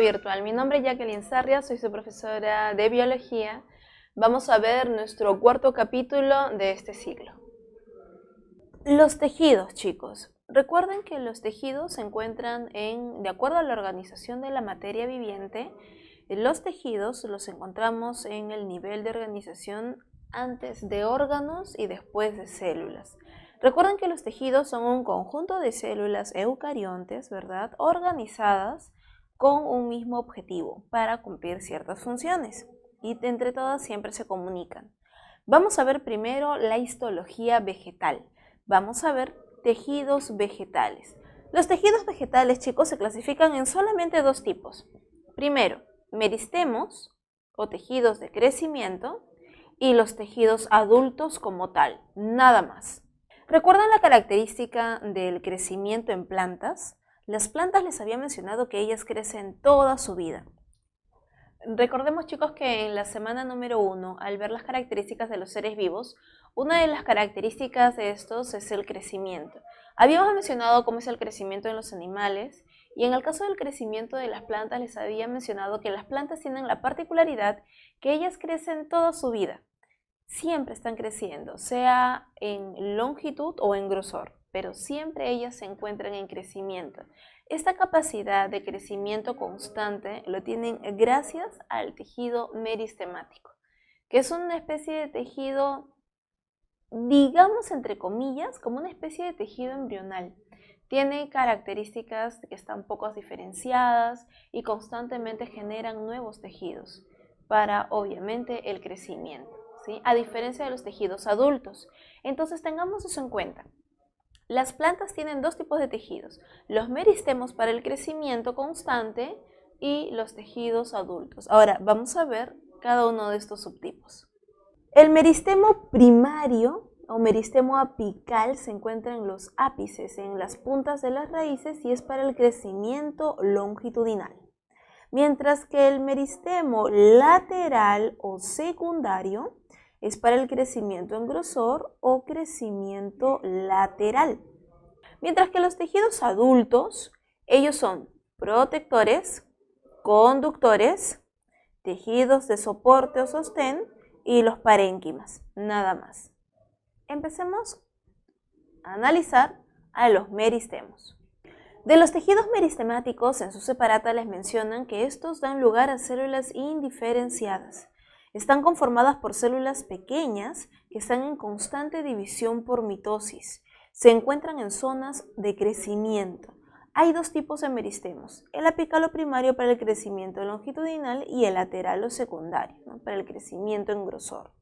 virtual. Mi nombre es Jacqueline Sarria, soy su profesora de biología. Vamos a ver nuestro cuarto capítulo de este ciclo. Los tejidos, chicos. Recuerden que los tejidos se encuentran de acuerdo a la organización de la materia viviente, los tejidos los encontramos en el nivel de organización antes de órganos y después de células. Recuerden que los tejidos son un conjunto de células eucariontes, ¿verdad?, organizadas con un mismo objetivo para cumplir ciertas funciones y entre todas siempre se comunican. Vamos a ver primero la histología vegetal. Vamos a ver tejidos vegetales. Los tejidos vegetales, chicos, se clasifican en solamente dos tipos. Primero, meristemos o tejidos de crecimiento y los tejidos adultos como tal, nada más. ¿Recuerdan la característica del crecimiento en plantas? Las plantas les había mencionado que ellas crecen toda su vida. Recordemos, chicos, que en la semana número 1, al ver las características de los seres vivos, una de las características de estos es el crecimiento. Habíamos mencionado cómo es el crecimiento en los animales y en el caso del crecimiento de las plantas les había mencionado que las plantas tienen la particularidad que ellas crecen toda su vida. Siempre están creciendo, sea en longitud o en grosor, pero siempre ellas se encuentran en crecimiento. Esta capacidad de crecimiento constante lo tienen gracias al tejido meristemático, que es una especie de tejido, digamos entre comillas, como una especie de tejido embrional. Tiene características que están poco diferenciadas y constantemente generan nuevos tejidos para, obviamente, el crecimiento, ¿sí? A diferencia de los tejidos adultos. Entonces tengamos eso en cuenta. Las plantas tienen dos tipos de tejidos, los meristemos para el crecimiento constante y los tejidos adultos. Ahora vamos a ver cada uno de estos subtipos. El meristemo primario o meristemo apical se encuentra en los ápices, en las puntas de las raíces y es para el crecimiento longitudinal. Mientras que el meristemo lateral o secundario es para el crecimiento en grosor o crecimiento lateral. Mientras que los tejidos adultos, ellos son protectores, conductores, tejidos de soporte o sostén y los parénquimas, nada más. Empecemos a analizar a los meristemos. De los tejidos meristemáticos, en su separata les mencionan que estos dan lugar a células indiferenciadas. Están conformadas por células pequeñas que están en constante división por mitosis. Se encuentran en zonas de crecimiento. Hay dos tipos de meristemos, el apical o primario para el crecimiento longitudinal y el lateral o secundario, ¿no?, para el crecimiento en grosor.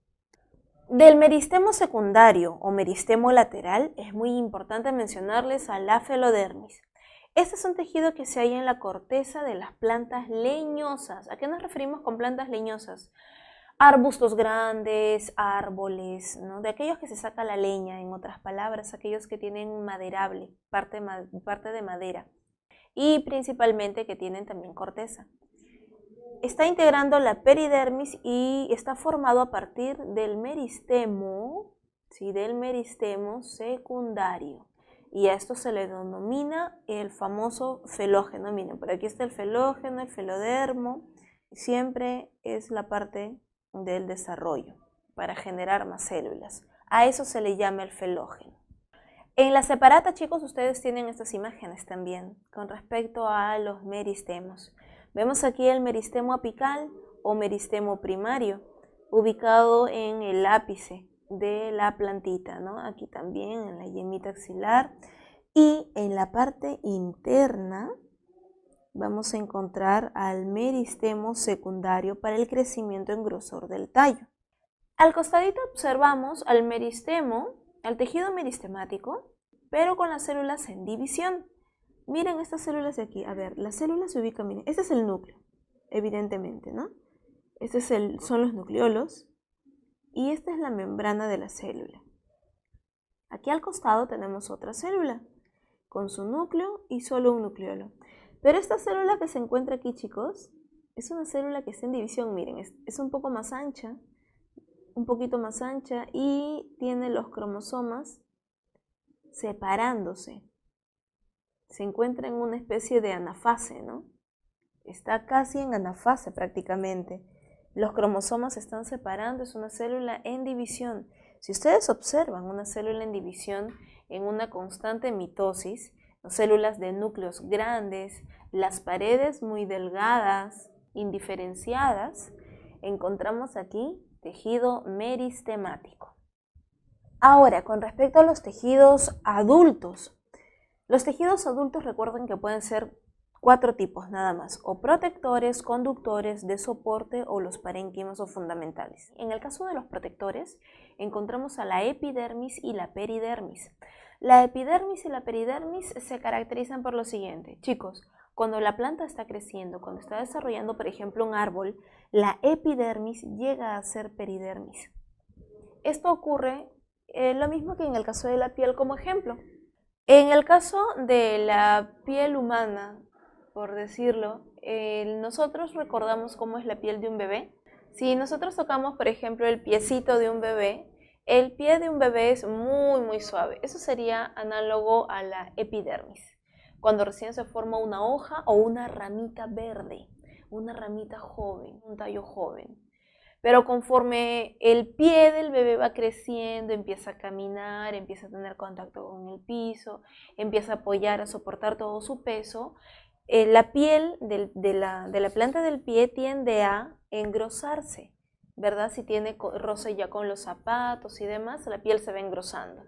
Del meristemo secundario o meristemo lateral es muy importante mencionarles a la felodermis. Este es un tejido que se halla en la corteza de las plantas leñosas. ¿A qué nos referimos con plantas leñosas? Arbustos grandes, árboles, ¿no?, de aquellos que se saca la leña, en otras palabras, aquellos que tienen maderable, parte de madera, y principalmente que tienen también corteza. Está integrando la peridermis y está formado a partir del meristemo, ¿sí?, del meristemo secundario. Y a esto se le denomina el famoso felógeno. Miren, por aquí está el felógeno, el felodermo, siempre es la parte del desarrollo para generar más células. A eso se le llama el felógeno. En la separata, chicos, ustedes tienen estas imágenes también con respecto a los meristemos. Vemos aquí el meristemo apical o meristemo primario, ubicado en el ápice de la plantita, ¿no? Aquí también en la yemita axilar, y en la parte interna vamos a encontrar al meristemo secundario para el crecimiento en grosor del tallo. Al costadito observamos al meristemo, al tejido meristemático, pero con las células en división. Miren estas células de aquí. A ver, las células se ubican, miren, este es el núcleo, evidentemente, ¿no? Son los nucleolos y esta es la membrana de la célula. Aquí al costado tenemos otra célula con su núcleo y solo un nucleolo. Pero esta célula que se encuentra aquí, chicos, es una célula que está en división, miren, es un poco más ancha, un poquito más ancha y tiene los cromosomas separándose. Se encuentra en una especie de anafase, ¿no? está casi en anafase prácticamente. Los cromosomas se están separando, es una célula en división. Si ustedes observan una célula en división en una constante mitosis, células de núcleos grandes, las paredes muy delgadas, indiferenciadas, encontramos aquí tejido meristemático. Ahora, con respecto a los tejidos adultos. Los tejidos adultos recuerden que pueden ser 4 tipos nada más, o protectores, conductores, de soporte o los parénquimos o fundamentales. En el caso de los protectores, encontramos a la epidermis y la peridermis. La epidermis y la peridermis se caracterizan por lo siguiente. Chicos, cuando la planta está creciendo, cuando está desarrollando, por ejemplo, un árbol, la epidermis llega a ser peridermis. Esto ocurre lo mismo que en el caso de la piel como ejemplo. En el caso de la piel humana, por decirlo, nosotros recordamos cómo es la piel de un bebé. Si nosotros tocamos, por ejemplo, el piecito de un bebé, el pie de un bebé es muy suave. Eso sería análogo a la epidermis. Cuando recién se forma una hoja o una ramita verde, una ramita joven, un tallo joven. Pero conforme el pie del bebé va creciendo, empieza a caminar, empieza a tener contacto con el piso, empieza a apoyar, a soportar todo su peso, la piel de la planta del pie tiende a engrosarse, ¿verdad? Si tiene roce ya con los zapatos y demás, la piel se va engrosando.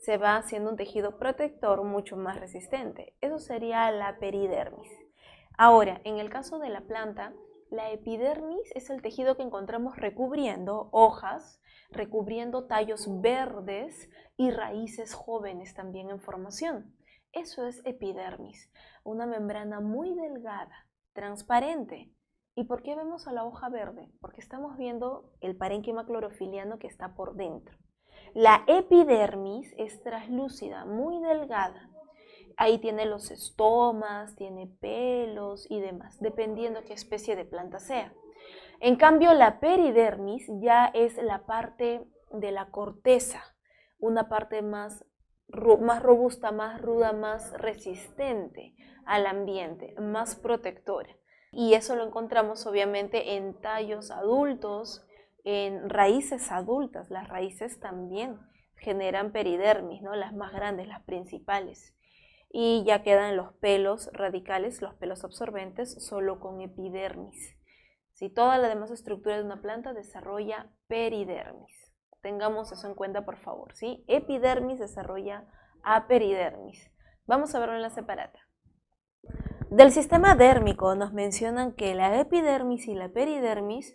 Se va haciendo un tejido protector mucho más resistente. Eso sería la peridermis. Ahora, en el caso de la planta, la epidermis es el tejido que encontramos recubriendo hojas, recubriendo tallos verdes y raíces jóvenes también en formación. Eso es epidermis, una membrana muy delgada, transparente. ¿Y por qué vemos a la hoja verde? Porque estamos viendo el parénquima clorofiliano que está por dentro. La epidermis es translúcida, muy delgada. Ahí tiene los estomas, tiene pelos y demás, dependiendo qué especie de planta sea. En cambio, la peridermis ya es la parte de la corteza, una parte más robusta, más ruda, más resistente al ambiente, más protectora. Y eso lo encontramos obviamente en tallos adultos, en raíces adultas. Las raíces también generan peridermis, ¿no? Las más grandes, las principales. Y ya quedan los pelos radicales, los pelos absorbentes, solo con epidermis. Si toda la demás estructura de una planta desarrolla peridermis. Tengamos eso en cuenta, por favor, ¿sí? Epidermis desarrolla aperidermis. Vamos a verlo en la separata. Del sistema dérmico nos mencionan que la epidermis y la peridermis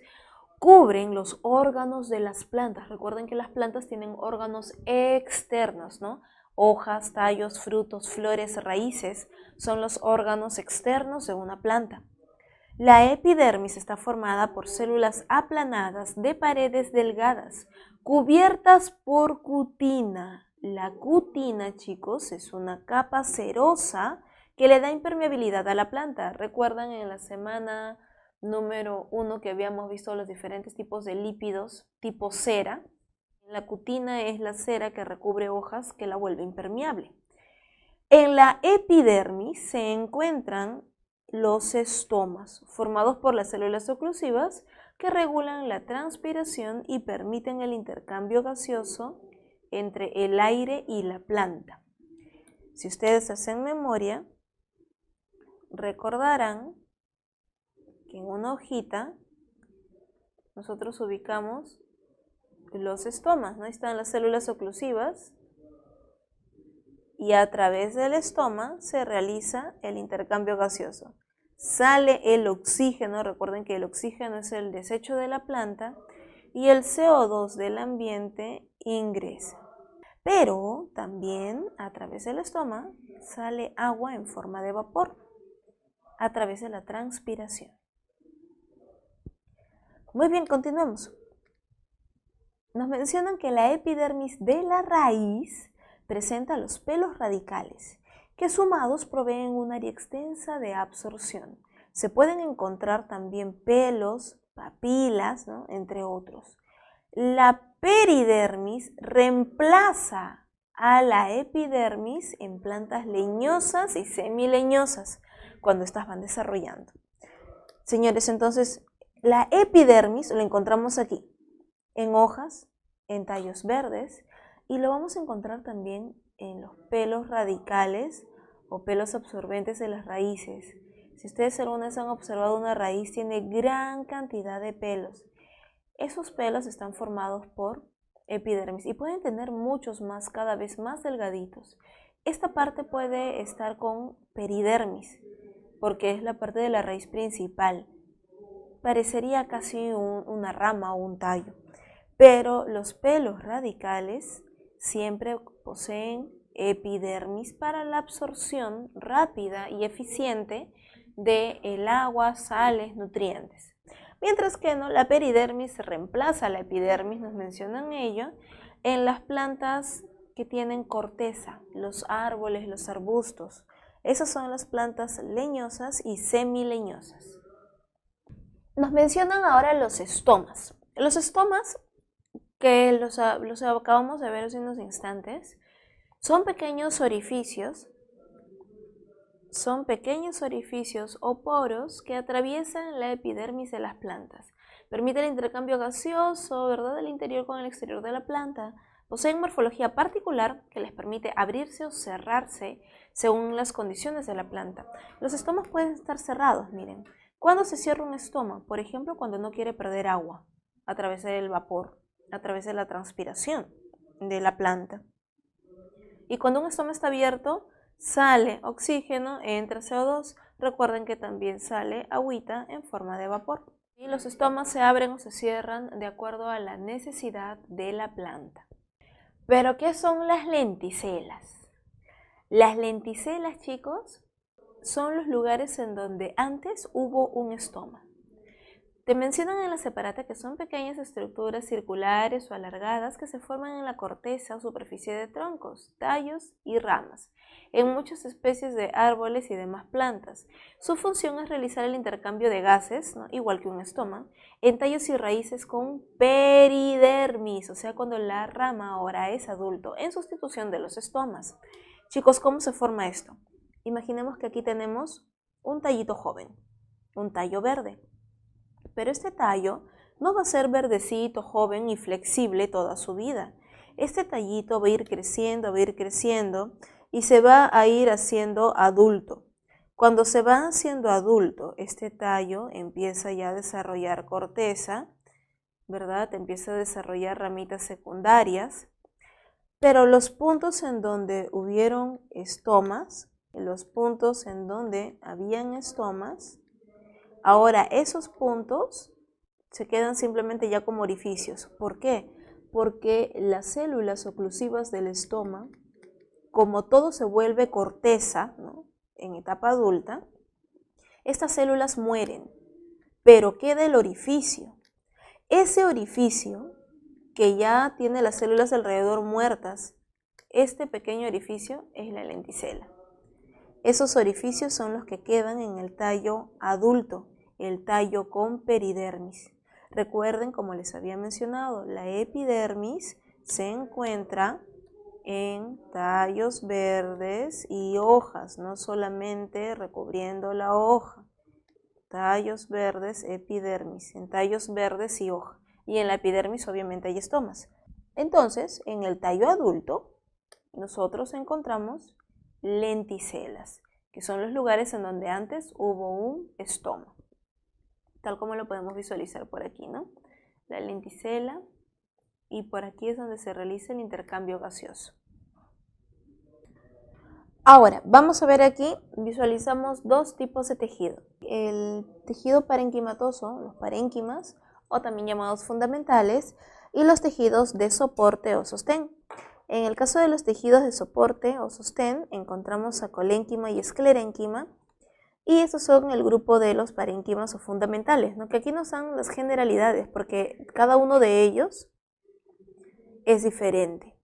cubren los órganos de las plantas. Recuerden que las plantas tienen órganos externos, ¿no? Hojas, tallos, frutos, flores, raíces son los órganos externos de una planta. La epidermis está formada por células aplanadas de paredes delgadas, cubiertas por cutina. La cutina, chicos, es una capa cerosa que le da impermeabilidad a la planta. ¿Recuerdan en la semana número 1 que habíamos visto los diferentes tipos de lípidos tipo cera? La cutina es la cera que recubre hojas que la vuelve impermeable. En la epidermis se encuentran los estomas, formados por las células oclusivas que regulan la transpiración y permiten el intercambio gaseoso entre el aire y la planta. Si ustedes hacen memoria, recordarán que en una hojita nosotros ubicamos los estomas, ¿no? Ahí están las células oclusivas y a través del estoma se realiza el intercambio gaseoso. Sale el oxígeno, recuerden que el oxígeno es el desecho de la planta y el CO2 del ambiente ingresa. Pero también a través del estoma sale agua en forma de vapor a través de la transpiración. Muy bien, continuemos. Nos mencionan que la epidermis de la raíz presenta los pelos radicales, que sumados proveen un área extensa de absorción. Se pueden encontrar también pelos, papilas, ¿no? Entre otros. La peridermis reemplaza a la epidermis en plantas leñosas y semileñosas cuando estas van desarrollando. Señores, entonces, la epidermis lo encontramos aquí, en hojas, en tallos verdes, y lo vamos a encontrar también en los pelos radicales o pelos absorbentes de las raíces. Si ustedes alguna vez han observado una raíz, tiene gran cantidad de pelos. Esos pelos están formados por epidermis y pueden tener muchos más, cada vez más delgaditos. Esta parte puede estar con peridermis, porque es la parte de la raíz principal. Parecería casi una rama o un tallo, pero los pelos radicales siempre poseen epidermis para la absorción rápida y eficiente del agua, sales, nutrientes. Mientras que no, la peridermis reemplaza a la epidermis, nos mencionan ello, en las plantas que tienen corteza, los árboles, los arbustos. Esas son las plantas leñosas y semileñosas. Nos mencionan ahora los estomas. Los estomas, que los acabamos de ver hace unos instantes, son pequeños orificios o poros que atraviesan la epidermis de las plantas. Permite el intercambio gaseoso, ¿verdad?, del interior con el exterior de la planta. Poseen morfología particular que les permite abrirse o cerrarse según las condiciones de la planta. Los estomas pueden estar cerrados, miren. ¿Cuándo se cierra un estoma? Por ejemplo, cuando no quiere perder agua a través del vapor, a través de la transpiración de la planta. Y cuando un estoma está abierto, sale oxígeno, entra CO2. Recuerden que también sale agüita en forma de vapor. Y los estomas se abren o se cierran de acuerdo a la necesidad de la planta. ¿Pero qué son las lenticelas? Las lenticelas, chicos, son los lugares en donde antes hubo un estoma. Te mencionan en la separata que son pequeñas estructuras circulares o alargadas que se forman en la corteza o superficie de troncos, tallos y ramas, en muchas especies de árboles y demás plantas. Su función es realizar el intercambio de gases, ¿no?, igual que un estoma, en tallos y raíces con peridermis, o sea, cuando la rama ahora es adulto, en sustitución de los estomas. Chicos, ¿cómo se forma esto? Imaginemos que aquí tenemos un tallito joven, un tallo verde. Pero este tallo no va a ser verdecito, joven y flexible toda su vida. Este tallito va a ir creciendo y se va a ir haciendo adulto. Cuando se va haciendo adulto, este tallo empieza ya a desarrollar corteza, ¿verdad? Empieza a desarrollar ramitas secundarias. Pero los puntos en donde hubieron estomas, los puntos en donde habían estomas, ahora esos puntos se quedan simplemente ya como orificios. ¿Por qué? Porque las células oclusivas del estoma, como todo se vuelve corteza, ¿no?, en etapa adulta, estas células mueren, pero queda el orificio. Ese orificio que ya tiene las células alrededor muertas, este pequeño orificio es la lenticela. Esos orificios son los que quedan en el tallo adulto, el tallo con peridermis. Recuerden, como les había mencionado, la epidermis se encuentra en tallos verdes y hojas, no solamente recubriendo la hoja. Tallos verdes, epidermis, en tallos verdes y hoja. Y en la epidermis obviamente hay estomas. Entonces, en el tallo adulto, nosotros encontramos lenticelas, que son los lugares en donde antes hubo un estoma, tal como lo podemos visualizar por aquí, ¿no? La lenticela, y por aquí es donde se realiza el intercambio gaseoso. Ahora, vamos a ver aquí, visualizamos dos tipos de tejido. El tejido parenquimatoso, los parénquimas, o también llamados fundamentales, y los tejidos de soporte o sostén. En el caso de los tejidos de soporte o sostén, encontramos a colénquima y esclerénquima, y estos son el grupo de los parénquimas o fundamentales, ¿no?, que aquí nos dan las generalidades, porque cada uno de ellos es diferente.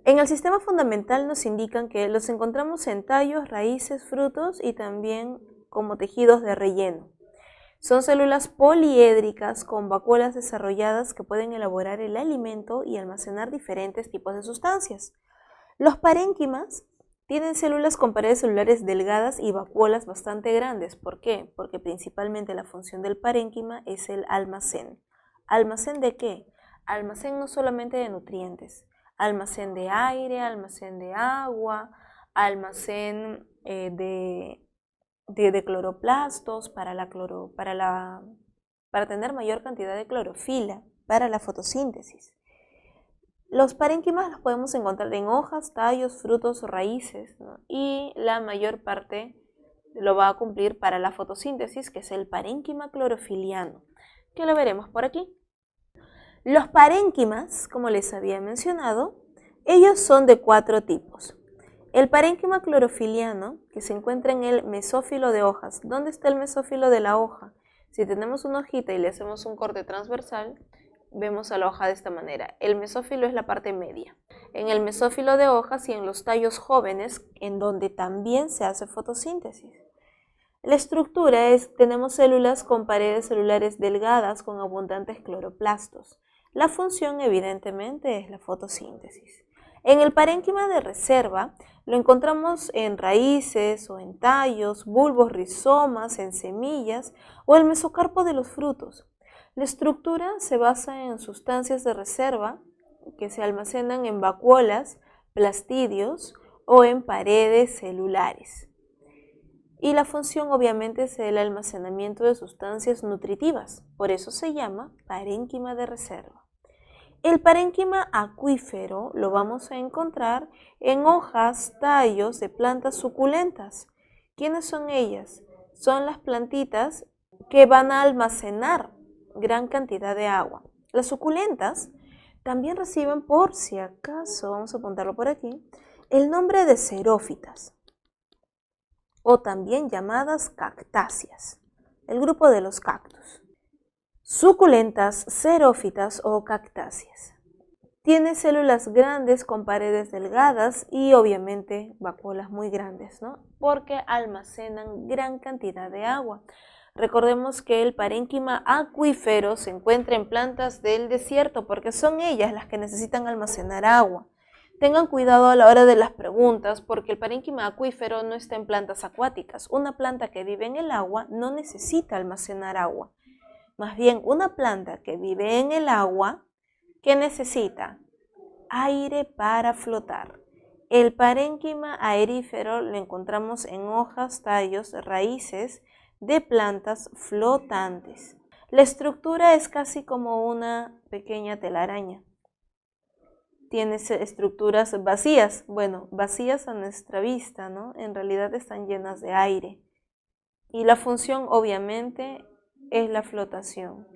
En el sistema fundamental nos indican que los encontramos en tallos, raíces, frutos y también como tejidos de relleno. Son células poliédricas con vacuolas desarrolladas que pueden elaborar el alimento y almacenar diferentes tipos de sustancias. Los parénquimas Tienen células con paredes celulares delgadas y vacuolas bastante grandes. ¿Por qué? Porque principalmente la función del parénquima es el almacén. ¿Almacén de qué? Almacén no solamente de nutrientes, almacén de aire, almacén de agua, almacén de cloroplastos para tener mayor cantidad de clorofila para la fotosíntesis. Los parénquimas los podemos encontrar en hojas, tallos, frutos o raíces, ¿no? Y la mayor parte lo va a cumplir para la fotosíntesis, que es el parénquima clorofiliano, que lo veremos por aquí. Los parénquimas, como les había mencionado, ellos son de 4 tipos. El parénquima clorofiliano, que se encuentra en el mesófilo de hojas. ¿Dónde está el mesófilo de la hoja? Si tenemos una hojita y le hacemos un corte transversal, vemos a la hoja de esta manera. El mesófilo es la parte media. En el mesófilo de hojas y en los tallos jóvenes, en donde también se hace fotosíntesis. La estructura es, tenemos células con paredes celulares delgadas con abundantes cloroplastos. La función evidentemente es la fotosíntesis. En el parénquima de reserva lo encontramos en raíces o en tallos, bulbos, rizomas, en semillas o el mesocarpo de los frutos. La estructura se basa en sustancias de reserva que se almacenan en vacuolas, plastidios o en paredes celulares. Y la función obviamente es el almacenamiento de sustancias nutritivas, por eso se llama parénquima de reserva. El parénquima acuífero lo vamos a encontrar en hojas, tallos de plantas suculentas. ¿Quiénes son ellas? Son las plantitas que van a almacenar gran cantidad de agua. Las suculentas también reciben, por si acaso, vamos a apuntarlo por aquí, el nombre de xerófitas o también llamadas cactáceas, el grupo de los cactus. Suculentas, xerófitas o cactáceas. Tiene células grandes con paredes delgadas y obviamente vacuolas muy grandes, ¿no? Porque almacenan gran cantidad de agua. Recordemos que el parénquima acuífero se encuentra en plantas del desierto porque son ellas las que necesitan almacenar agua. Tengan cuidado a la hora de las preguntas porque el parénquima acuífero no está en plantas acuáticas. Una planta que vive en el agua no necesita almacenar agua. Más bien, una planta que vive en el agua, ¿qué necesita? Aire para flotar. El parénquima aerífero lo encontramos en hojas, tallos, raíces de plantas flotantes. La estructura es casi como una pequeña telaraña. Tiene estructuras vacías, bueno, vacías a nuestra vista, ¿no? En realidad están llenas de aire. Y la función obviamente es la flotación,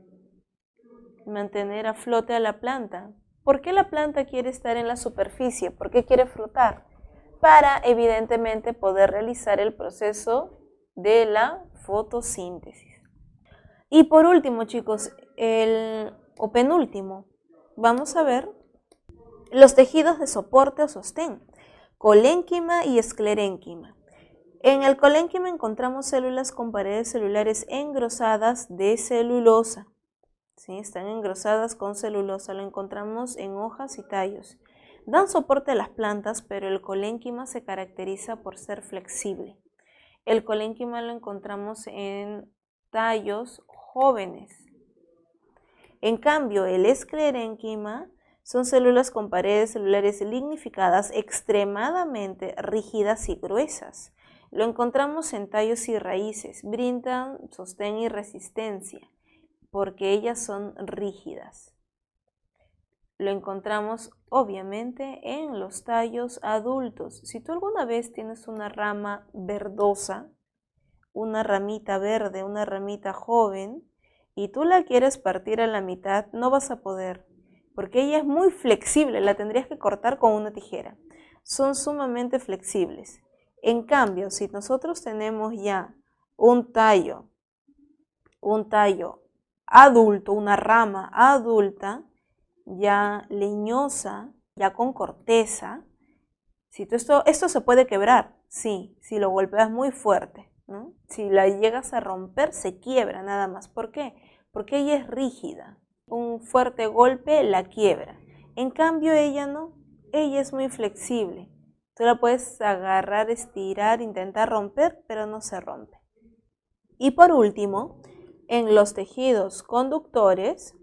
mantener a flote a la planta. ¿Por qué la planta quiere estar en la superficie? ¿Por qué quiere flotar? Para evidentemente poder realizar el proceso de la fotosíntesis. Y por último, chicos, o penúltimo, vamos a ver los tejidos de soporte o sostén, colénquima y esclerénquima. En el colénquima encontramos células con paredes celulares engrosadas de celulosa. ¿Sí? Están engrosadas con celulosa, lo encontramos en hojas y tallos. Dan soporte a las plantas, pero el colénquima se caracteriza por ser flexible. El colénquima lo encontramos en tallos jóvenes. En cambio, el esclerénquima son células con paredes celulares lignificadas extremadamente rígidas y gruesas. Lo encontramos en tallos y raíces, brindan sostén y resistencia, porque ellas son rígidas. Lo encontramos obviamente en los tallos adultos. Si tú alguna vez tienes una rama verdosa, una ramita verde, una ramita joven, y tú la quieres partir a la mitad, no vas a poder, porque ella es muy flexible, la tendrías que cortar con una tijera. Son sumamente flexibles. En cambio, si nosotros tenemos ya un tallo adulto, una rama adulta, ya leñosa, ya con corteza, esto se puede quebrar, sí, si lo golpeas muy fuerte, ¿no? Si la llegas a romper, se quiebra nada más. ¿Por qué? Porque ella es rígida. Un fuerte golpe la quiebra. En cambio, ella no, ella es muy flexible. Tú la puedes agarrar, estirar, intentar romper, pero no se rompe. Y por último, en los tejidos conductores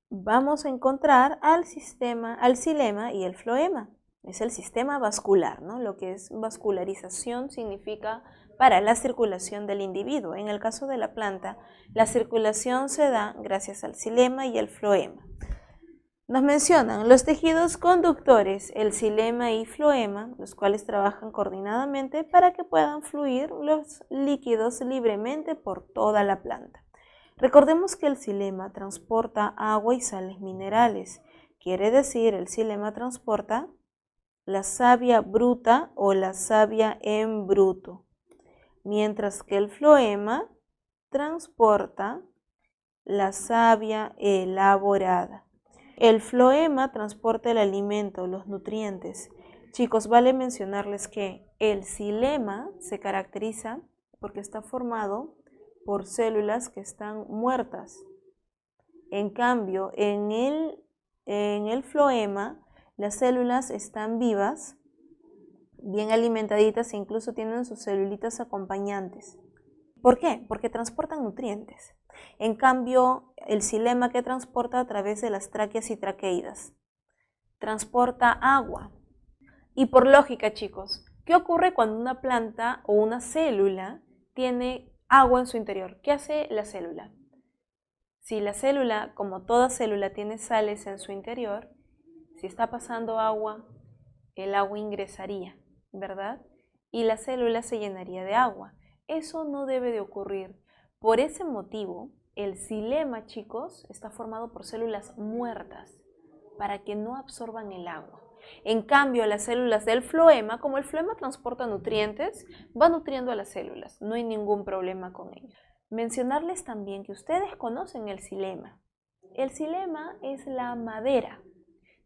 vamos a encontrar al xilema y el floema. Es el sistema vascular, ¿no? Lo que es vascularización significa para la circulación del individuo. En el caso de la planta, la circulación se da gracias al xilema y el floema. Nos mencionan los tejidos conductores, el xilema y floema, los cuales trabajan coordinadamente para que puedan fluir los líquidos libremente por toda la planta. Recordemos que el xilema transporta agua y sales minerales. Quiere decir, el xilema transporta la savia bruta o la savia en bruto, mientras que el floema transporta la savia elaborada. El floema transporta el alimento, los nutrientes. Chicos, vale mencionarles que el xilema se caracteriza porque está formado por células que están muertas. En cambio, en el floema, las células están vivas, bien alimentaditas e incluso tienen sus celulitas acompañantes. ¿Por qué? Porque transportan nutrientes. En cambio, el xilema, que transporta a través de las tráqueas y traqueidas, transporta agua. Y por lógica, chicos, ¿qué ocurre cuando una planta o una célula tiene agua en su interior? ¿Qué hace la célula? Si la célula, como toda célula, tiene sales en su interior, si está pasando agua, el agua ingresaría, ¿verdad? Y la célula se llenaría de agua. Eso no debe de ocurrir. Por ese motivo, el xilema, chicos, está formado por células muertas para que no absorban el agua. En cambio, las células del floema, como el floema transporta nutrientes, va nutriendo a las células. No hay ningún problema con ello. Mencionarles también que ustedes conocen el xilema. El xilema es la madera.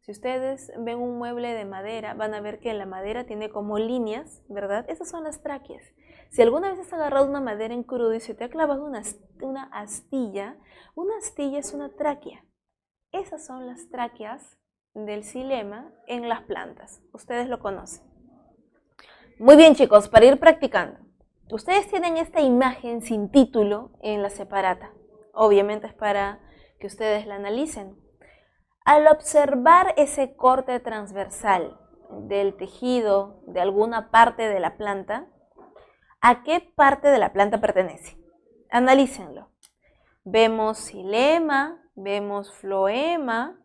Si ustedes ven un mueble de madera, van a ver que la madera tiene como líneas, ¿verdad? Esas son las tráqueas. Si alguna vez has agarrado una madera en crudo y se te ha clavado una astilla es una tráquea. Esas son las tráqueas del xilema en las plantas. Ustedes lo conocen. Muy bien, chicos, para ir practicando. Ustedes tienen esta imagen sin título en la separata. Obviamente es para que ustedes la analicen. Al observar ese corte transversal del tejido de alguna parte de la planta, ¿a qué parte de la planta pertenece? Analícenlo. Vemos xilema, vemos floema,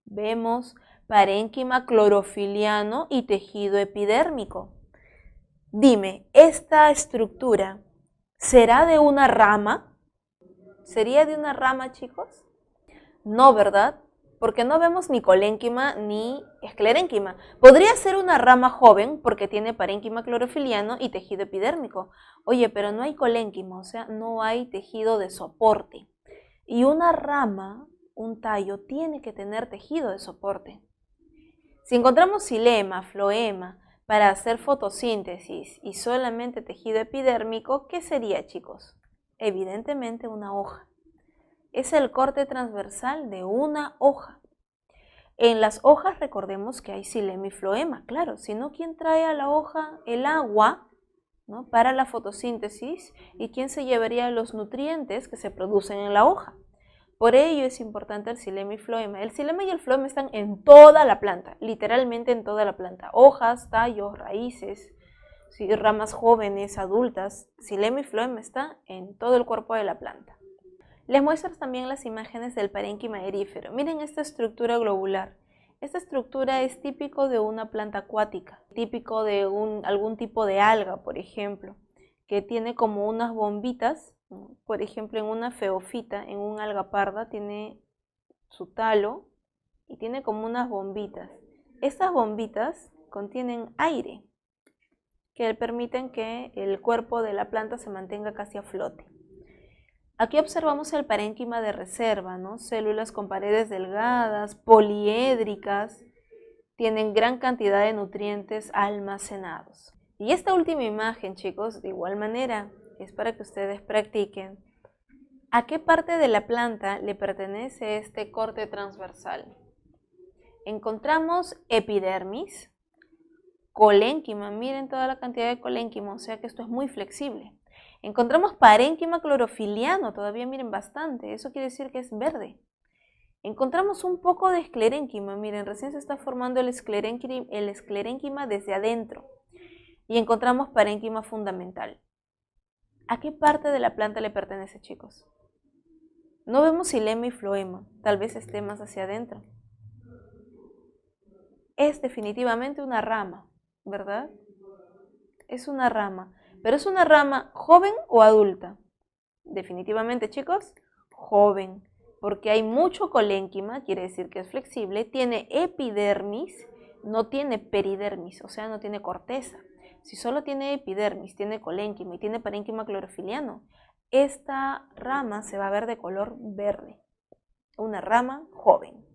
vemos parénquima clorofiliano y tejido epidérmico. Dime, ¿esta estructura será de una rama? ¿Sería de una rama, chicos? No, ¿verdad? Porque no vemos ni colénquima ni esclerénquima. Podría ser una rama joven porque tiene parénquima clorofiliano y tejido epidérmico. Oye, pero no hay colénquima, o sea, no hay tejido de soporte. Y una rama, un tallo, tiene que tener tejido de soporte. Si encontramos xilema, floema, para hacer fotosíntesis y solamente tejido epidérmico, ¿qué sería, chicos? Evidentemente una hoja. Es el corte transversal de una hoja. En las hojas recordemos que hay xilema y floema, claro, si no, ¿quién trae a la hoja el agua, ¿no?, para la fotosíntesis, y quién se llevaría los nutrientes que se producen en la hoja? Por ello es importante el xilema y floema. El xilema y el floema están en toda la planta, literalmente en toda la planta. Hojas, tallos, raíces, ¿sí?, ramas jóvenes, adultas. Xilema y floema está en todo el cuerpo de la planta. Les muestro también las imágenes del parénquima erífero. Miren esta estructura globular. Esta estructura es típico de una planta acuática, típico de algún tipo de alga, por ejemplo, que tiene como unas bombitas. Por ejemplo, en una feofita, en un alga parda, tiene su talo y tiene como unas bombitas. Estas bombitas contienen aire que permiten que el cuerpo de la planta se mantenga casi a flote. Aquí observamos el parénquima de reserva, ¿no? Células con paredes delgadas, poliédricas, tienen gran cantidad de nutrientes almacenados. Y esta última imagen, chicos, de igual manera, es para que ustedes practiquen. ¿A qué parte de la planta le pertenece este corte transversal? Encontramos epidermis, colénquima, miren toda la cantidad de colénquima, o sea que esto es muy flexible. Encontramos parénquima clorofiliano, todavía miren bastante, eso quiere decir que es verde. Encontramos un poco de esclerénquima, miren, recién se está formando el esclerénquima desde adentro. Y encontramos parénquima fundamental. ¿A qué parte de la planta le pertenece, chicos? No vemos xilema y floema, tal vez esté más hacia adentro. Es definitivamente una rama, ¿verdad? Es una rama, pero ¿es una rama joven o adulta? Definitivamente, chicos, joven, porque hay mucho colénquima, quiere decir que es flexible, tiene epidermis, no tiene peridermis, o sea, no tiene corteza. Si solo tiene epidermis, tiene colénquima y tiene parénquima clorofiliano, esta rama se va a ver de color verde, una rama joven.